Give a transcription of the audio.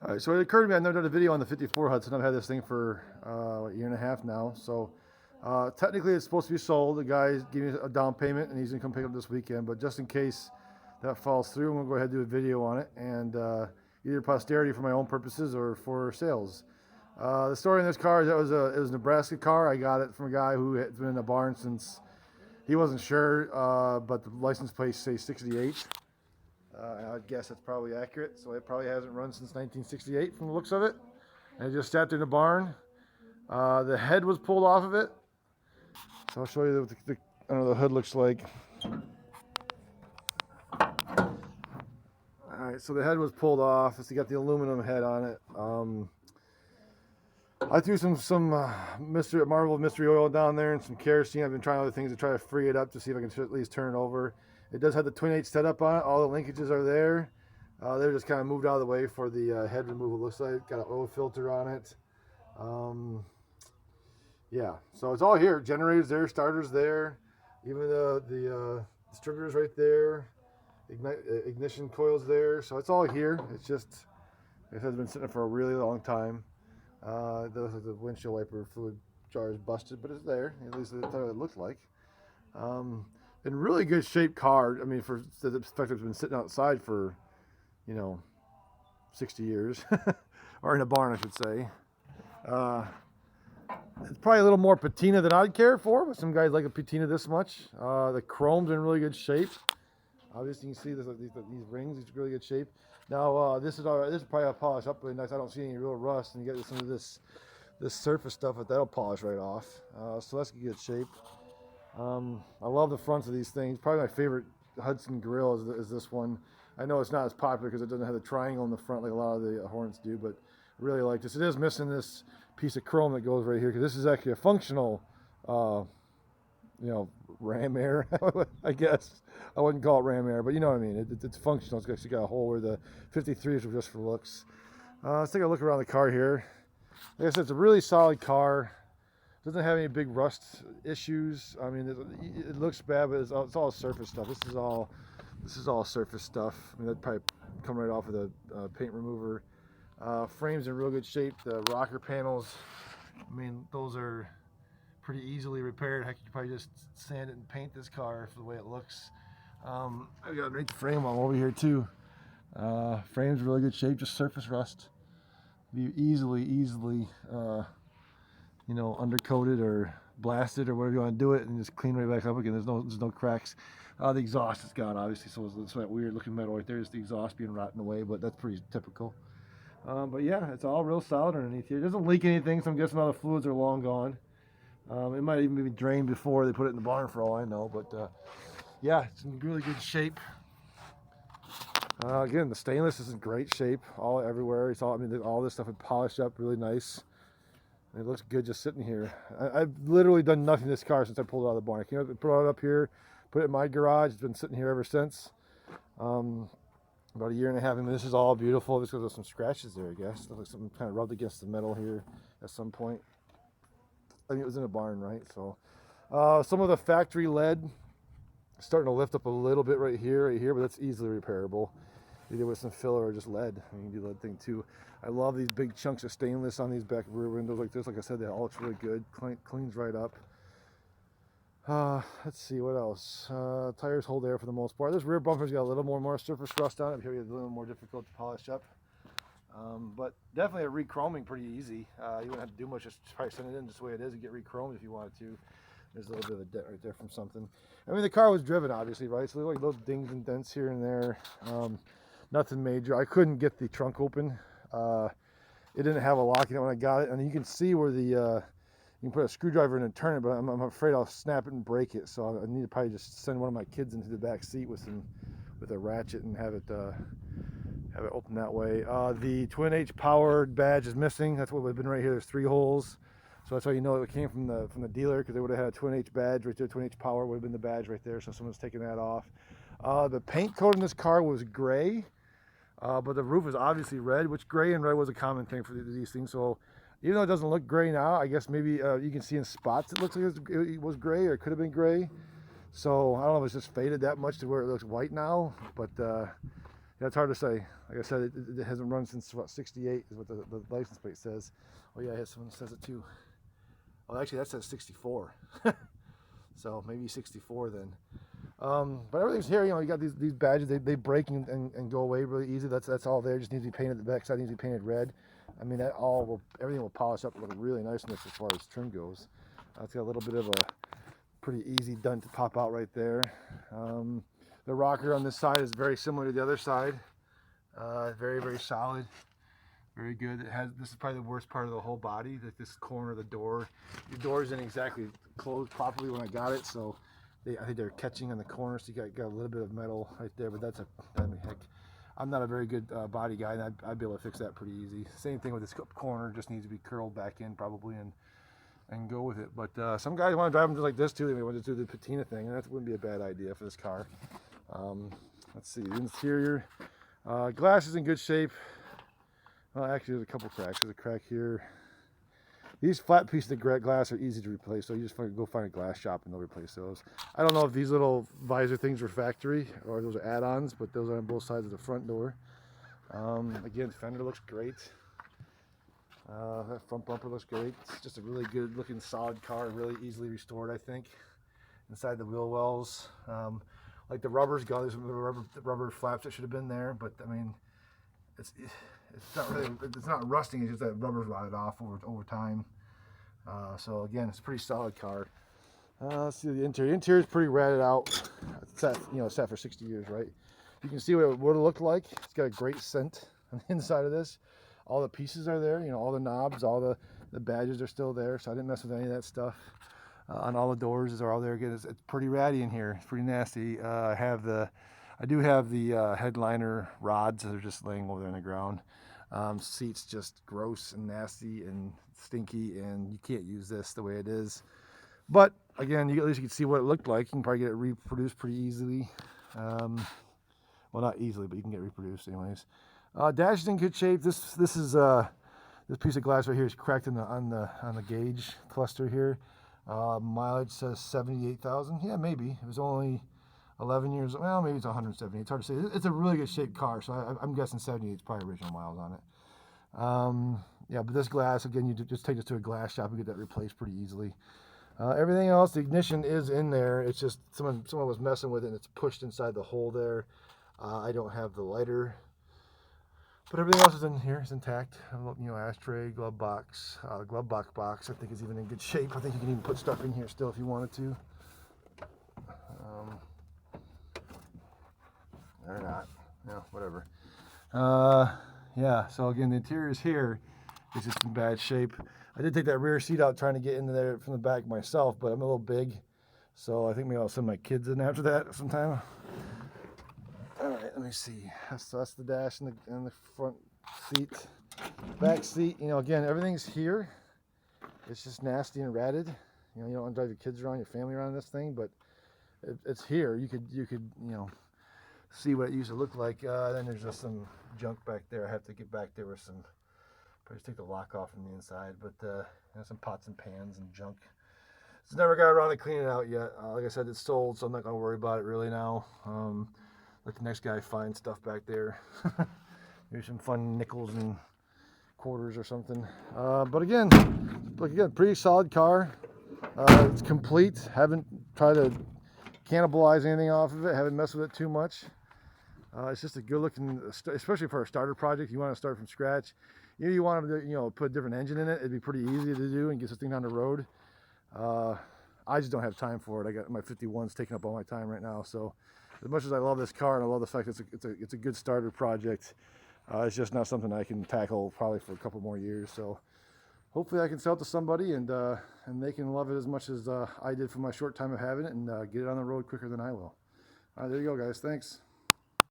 Alright, so it occurred to me I've never done a video on the 54 Hudson. I've had this thing for a year and a half now. So technically it's supposed to be sold. The guy gave me a down payment and he's going to come pick it up this weekend. But just in case that falls through, I'm going to go ahead and do a video on it. And either posterity for my own purposes or for sales. The story in this car is that it was a Nebraska car. I got it from a guy who has been in the barn since, he wasn't sure, but the license plate says 68. I'd guess that's probably accurate. So it probably hasn't run since 1968 from the looks of it. And it just sat there in the barn. The head was pulled off of it. So I'll show you what I don't know, the hood looks like. Alright, so the head was pulled off. It's got the aluminum head on it. I threw some Marvel mystery oil down there and some kerosene. I've been trying other things to try to free it up to see if I can at least turn it over. It does have the twin H setup on it. All the linkages are there. They're just kind of moved out of the way for the head removal. Looks like got an oil filter on it. Yeah, so it's all here. Generators there, starters there, even the distributors right there. Ignition coils there. So it's all here. It's just it has been sitting there for a really long time. The windshield wiper fluid jar is busted, but it's there. At least that's what it looks like. In really good shape car. I mean, for the fact it's been sitting outside for, 60 years, or in a barn, I should say. It's probably a little more patina than I'd care for, but some guys like a patina this much. The chrome's in really good shape. Obviously, you can see these rings. It's really good shape. Now, this is probably all polished up really nice. I don't see any real rust, and you get some of this surface stuff, but that'll polish right off. So that's in good shape. I love the fronts of these things. Probably my favorite Hudson grill is this one. I know it's not as popular because it doesn't have the triangle in the front like a lot of the Hornets do, but I really like this. It is missing this piece of chrome that goes right here because this is actually a functional, ram air, I guess. I wouldn't call it ram air, but you know what I mean. It's functional. It's actually got a hole where the 53s are just for looks. Let's take a look around the car here. Like I said, it's a really solid car. Doesn't have any big rust issues. I mean, it looks bad, but it's all surface stuff. This is all surface stuff. I mean, that'd probably come right off of the paint remover. Frame's in real good shape. The rocker panels, I mean, those are pretty easily repaired. Heck, you could probably just sand it and paint this car for the way it looks. I've got a great frame on over here too. Frame's in really good shape, just surface rust. You easily undercoated or blasted or whatever you want to do it, and just clean right back up again. There's no cracks. The exhaust is gone, obviously, so it's that weird looking metal right there. It's the exhaust being rotten away, but that's pretty typical. But yeah, it's all real solid underneath here. It doesn't leak anything, so I'm guessing all the fluids are long gone. It might even be drained before they put it in the barn for all I know, but yeah, it's in really good shape. Again, the stainless is in great shape, all everywhere. All this stuff is polished up really nice. It looks good just sitting here. I've literally done nothing to this car since I pulled it out of the barn. I came up and brought it up here, put it in my garage. It's been sitting here ever since. About a year and a half. I mean, this is all beautiful. Just because there's some scratches there, I guess. Looks like something kind of rubbed against the metal here at some point. I mean, it was in a barn, right? So, some of the factory lead is starting to lift up a little bit right here, but that's easily repairable. Either with some filler or just lead. I mean, you can do the lead thing too. I love these big chunks of stainless on these back rear windows like this. Like I said, all looks really good. Cleans right up. Let's see what else. Tires hold air for the most part. This rear bumper's got a little more surface rust on it. Maybe a little more difficult to polish up. But definitely a re-chroming pretty easy. You wouldn't have to do much. Just probably send it in just the way it is and get re-chromed if you wanted to. There's a little bit of a dent right there from something. I mean, the car was driven, obviously, right? So there's like little dings and dents here and there. Nothing major. I couldn't get the trunk open. It didn't have a lock in it when I got it, and you can see where you can put a screwdriver in and turn it, but I'm afraid I'll snap it and break it. So I need to probably just send one of my kids into the back seat with a ratchet and have it open that way. The twin H powered badge is missing. That's what would have been right here. There's 3 holes, so that's how you know it came from the dealer, because they would have had a twin H badge right there. Twin H power would have been the badge right there. So someone's taking that off. The paint coat in this car was gray. But the roof is obviously red, which gray and red was a common thing for these things. So even though it doesn't look gray now, I guess maybe you can see in spots it looks like it was gray, or it could have been gray. So I don't know if it's just faded that much to where it looks white now. But Yeah, it's hard to say. Like I said, it hasn't run since what, 68 is what the license plate says. Oh yeah, someone says it too. Oh, actually that says 64. So maybe 64 then. But everything's here. You know, you got these badges. They break and go away really easy. That's all there. Just needs to be painted. The back side needs to be painted red. I mean, everything will polish up and look really nice in this as far as trim goes. It's got a little bit of a pretty easy dent to pop out right there. The rocker on this side is very similar to the other side. Very, very solid. Very good. This is probably the worst part of the whole body. This corner of the door. The door isn't exactly closed properly when I got it, so I think they're catching on the corner. So you got a little bit of metal right there, but I mean, heck, I'm not a very good body guy, and I'd be able to fix that pretty easy. Same thing with this corner. Just needs to be curled back in probably and go with it. But some guys want to drive them just like this too. They want to do the patina thing, and that wouldn't be a bad idea for this car. Let's see, the interior. Glass is in good shape. Well, actually, there's a couple cracks. There's a crack here. These flat pieces of glass are easy to replace, so you just go find a glass shop and they'll replace those. I don't know if these little visor things were factory or those are add-ons, but those are on both sides of the front door. Again, fender looks great. That front bumper looks great. It's just a really good looking solid car, really easily restored, I think. Inside the wheel wells, like the rubber's gone. There's some rubber flaps that should have been there, but I mean, it's not really, it's not rusting. It's just that rubber's rotted off over time. So again, it's a pretty solid car. Let's see the interior. The interior is pretty ratted out. It's sat for 60 years, right? You can see what it would look like. It's got a great scent on the inside of this. All the pieces are there. You know, all the knobs, all the badges are still there. So I didn't mess with any of that stuff. On all the doors are all there. Again, it's pretty ratty in here. It's pretty nasty. I do have the headliner rods that are just laying over there on the ground. Seats just gross and nasty and stinky, and you can't use this the way it is. But again, at least you can see what it looked like. You can probably get it reproduced pretty easily. Well, not easily, but you can get it reproduced anyways. Dash is in good shape. This piece of glass right here is cracked on the gauge cluster here. Mileage says 78,000. Yeah, maybe. It was only 11 years. Well, maybe it's 170. It's hard to say. It's a really good shaped car, so I'm guessing 78 is probably original miles on it. Yeah, but this glass, again, you just take this to a glass shop and get that replaced pretty easily. Everything else, the ignition is in there. It's just someone was messing with it and it's pushed inside the hole there. I don't have the lighter, but everything else is in here. It's intact. Ashtray, glove box. Glove box I think is even in good shape. I think you can even put stuff in here still if you wanted to. Or not. No, whatever. Yeah, so again, the interior is here. It's just in bad shape. I did take that rear seat out trying to get into there from the back myself, but I'm a little big, so I think maybe I'll send my kids in after that sometime. All right, let me see. That's the dash and the front seat. Back seat, again, everything's here. It's just nasty and ratted. You don't want to drive your kids around, your family around this thing, but it's here. You could see what it used to look like. Then there's just some junk back there. I have to get back there with some, probably take the lock off from the inside, but some pots and pans and junk. Just never got around to cleaning it out yet. Like I said, it's sold, so I'm not going to worry about it really now. Let the next guy find stuff back there. Maybe some fun nickels and quarters or something. But again, pretty solid car. It's complete. Haven't tried to cannibalize anything off of it. Haven't messed with it too much. It's just a good looking, especially for a starter project. You want to start from scratch. You want to put a different engine in it. It'd be pretty easy to do and get this thing down the road. I just don't have time for it. I got my 51s taking up all my time right now. So as much as I love this car and I love the fact that it's a good starter project, it's just not something I can tackle probably for a couple more years. So hopefully I can sell it to somebody and they can love it as much as I did for my short time of having it and get it on the road quicker than I will. All right, there you go, guys. Thanks.